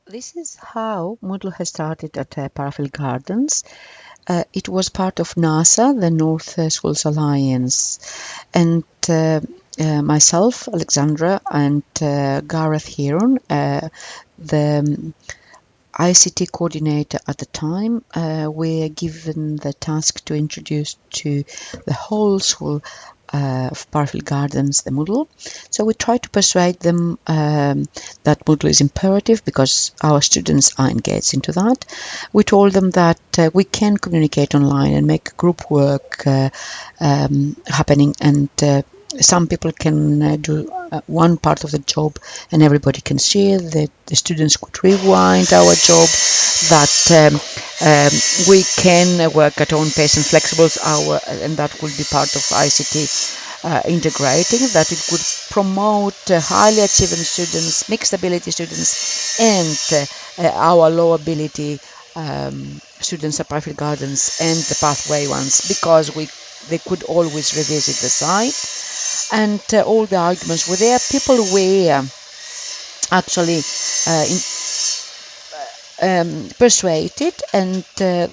This is how Moodle has started at Parafield Gardens. It was part of NASA, the North Schools Alliance, and myself, Alexandra, and Gareth Heron, the ICT coordinator at the time, were given the task to introduce to the whole school of Parafield Gardens the Moodle. So we tried to persuade them that Moodle is imperative because our students are engaged into that. We told them that we can communicate online and make group work happening, and some people can do one part of the job and everybody can share. The students could rewind our job, that we can work at own pace and flexibles hour, and that could be part of ICT integrating, that it could promote highly achieving students, mixed ability students, and our low ability students at private gardens and the pathway ones, because they could always revisit the site, and all the arguments were there. People were actually persuaded, and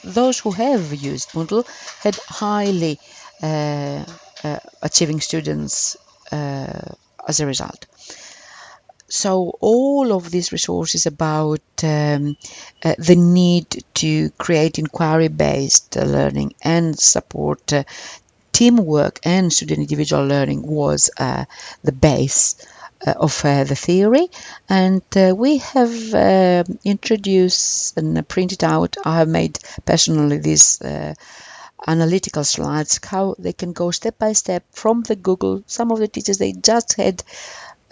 those who have used Moodle had highly achieving students as a result. So all of these resources about the need to create inquiry-based learning and support teamwork and student individual learning was the base of the theory, and we have introduced and printed out. I have made personally these analytical slides, how they can go step by step from the Google. Some of the teachers, they just had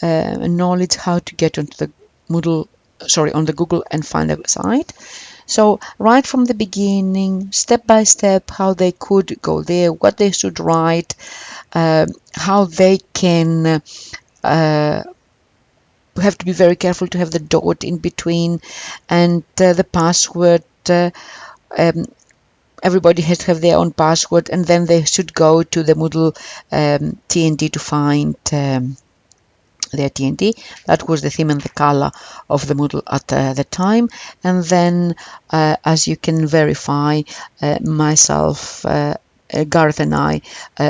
knowledge how to get onto the Moodle, sorry, on the Google and find a site. So right from the beginning, step by step, how they could go there, what they should write, how they can have to be very careful to have the dot in between, and the password. Everybody has to have their own password, and then they should go to the Moodle TND to find their TNT. That was the theme and the color of the Moodle at the time. And then, as you can verify, myself, Gareth and I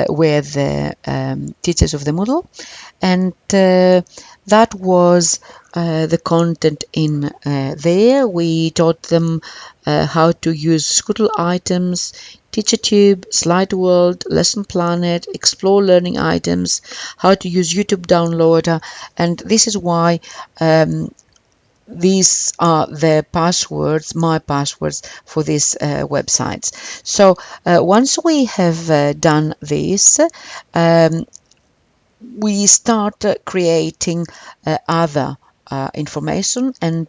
were the teachers of the Moodle, and that was the content in there. We taught them how to use Scoodle items, TeacherTube, Slide World, Lesson Planet, Explore Learning Items, how to use YouTube Downloader, and this is why these are the passwords, my passwords for these websites. So once we have done this, we start creating other information, and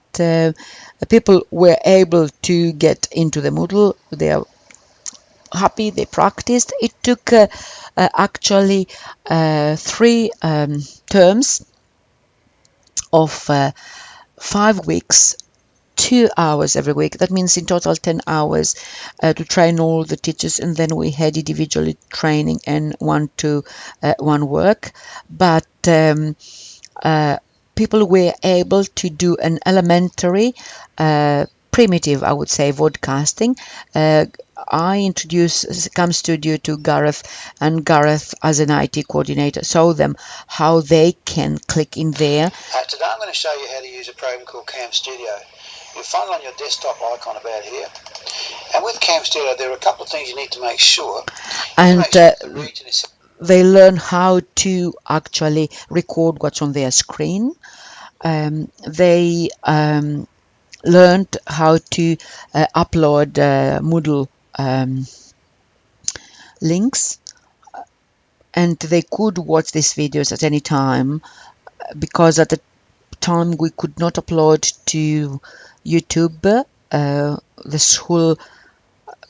people were able to get into the Moodle. They are happy, they practiced. It took actually 3 terms of 5 weeks, 2 hours every week. That means in total 10 hours to train all the teachers, and then we had individually training and one-to-one work. But people were able to do an elementary, primitive, I would say, vodcasting. I introduced Cam Studio to Gareth, and Gareth, as an IT coordinator, showed them how they can click in there. Today I'm going to show you how to use a program called Cam Studio. You'll find it on your desktop icon about here. And with Cam Studio, there are a couple of things you need to make sure. And they learn how to actually record what's on their screen. They learned how to upload Moodle links, and they could watch these videos at any time, because at the time we could not upload to YouTube. The school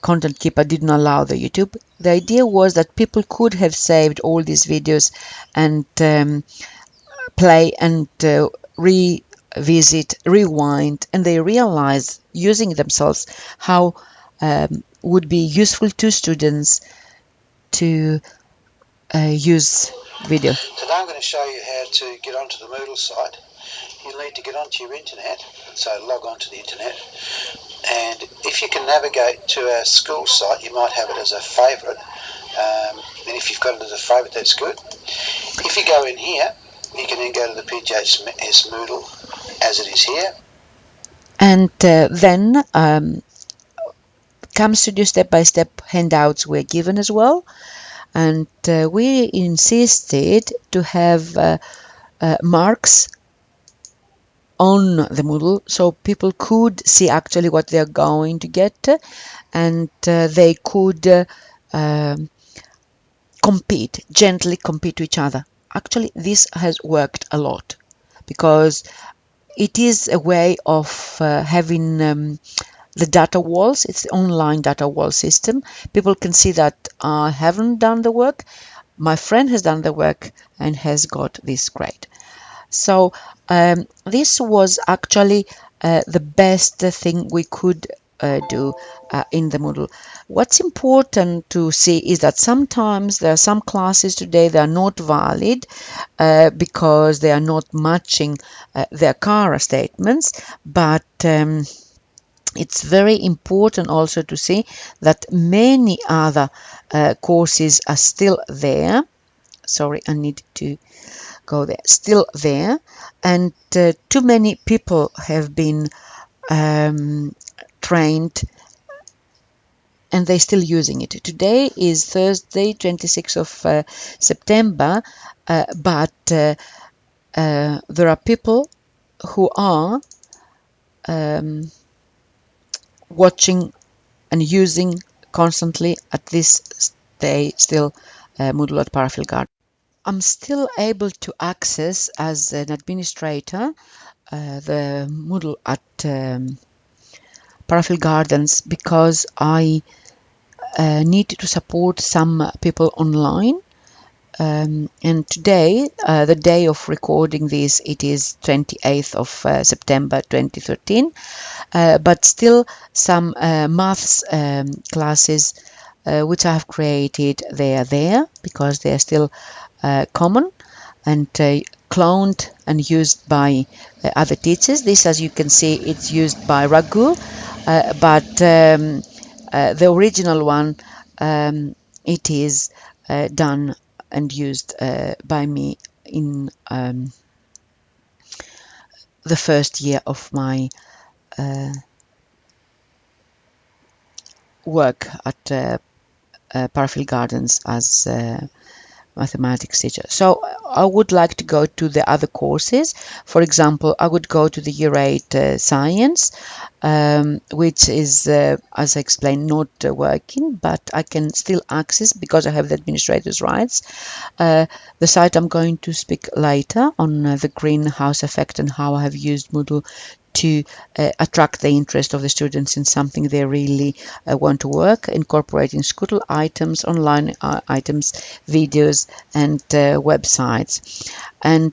content keeper didn't allow the YouTube. The idea was that people could have saved all these videos and play and revisit, rewind, and they realize using themselves how would be useful to students to use video. Today I'm going to show you how to get onto the Moodle site you'll need to get onto your internet, so log on to the internet, and if you can navigate to our school site, you might have it as a favourite, and if you've got it as a favourite, that's good. If you go in here, you can then go to the PGHS Moodle as it is here. And then Cam Studio step-by-step handouts were given as well, and we insisted to have marks on the Moodle so people could see actually what they're going to get, and they could gently compete to each other. Actually, this has worked a lot because it is a way of having the data walls. It's the online data wall system. People can see that I haven't done the work. My friend has done the work and has got this grade. So this was actually the best thing we could do in the Moodle. What's important to see is that sometimes there are some classes today that are not valid because they are not matching their Kara statements, but it's very important also to see that many other courses are still there. Sorry, I need to go there. Still there, and too many people have been trained and they're still using it. Today is Thursday, 26th of September, but there are people who are watching and using constantly at this day still Moodle at Parafield Garden. I'm still able to access as an administrator the Moodle at Parafield Gardens because I need to support some people online. And today, the day of recording this, it is 28th of September 2013, but still some maths classes which I have created, they are there because they are still common and cloned and used by other teachers. This, as you can see, it's used by Raghu, but the original one, it is done and used by me in the first year of my work at Parafield Gardens as mathematics teacher. So I would like to go to the other courses. For example, I would go to the Year 8 Science, which is, as I explained, not working, but I can still access because I have the administrator's rights. The site I'm going to speak later on the greenhouse effect and how I have used Moodle to attract the interest of the students in something they really want to work, incorporating school items, online items, videos, and websites. And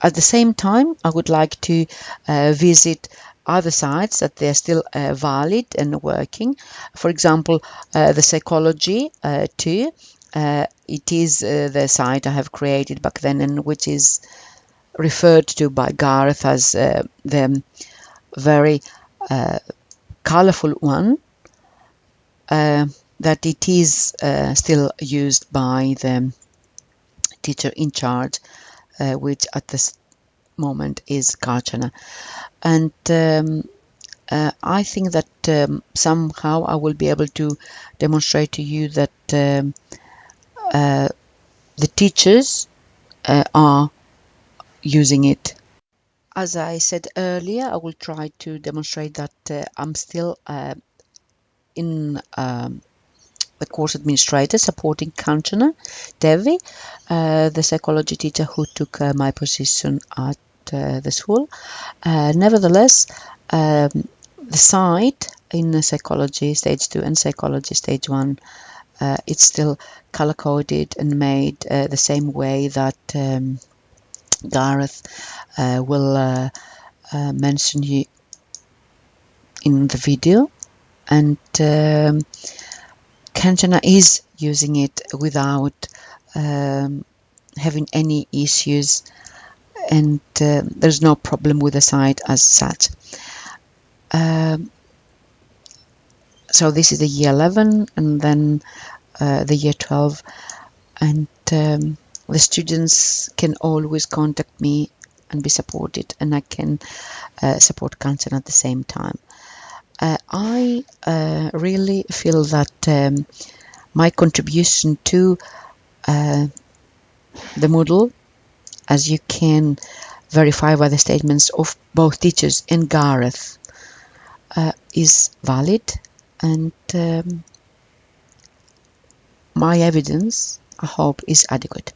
at the same time, I would like to visit other sites that they're still valid and working. For example, the psychology too. It is the site I have created back then and which is referred to by Gareth as the very colorful one, that it is still used by the teacher in charge, which at this moment is Karchana. And I think that somehow I will be able to demonstrate to you that the teachers are using it. As I said earlier, I will try to demonstrate that I'm still in the course administrator supporting Kanchana Devi, the psychology teacher who took my position at the school. Nevertheless, the site in psychology stage 2 and psychology stage 1, it's still color coded and made the same way that Gareth will mention you in the video, and Kanchana is using it without having any issues and there's no problem with the site as such. Um, so this is the year 11, and then the year 12, and the students can always contact me and be supported, and I can support Kanchen at the same time. I really feel that my contribution to the Moodle, as you can verify by the statements of both teachers and Gareth, is valid, and my evidence, I hope, is adequate.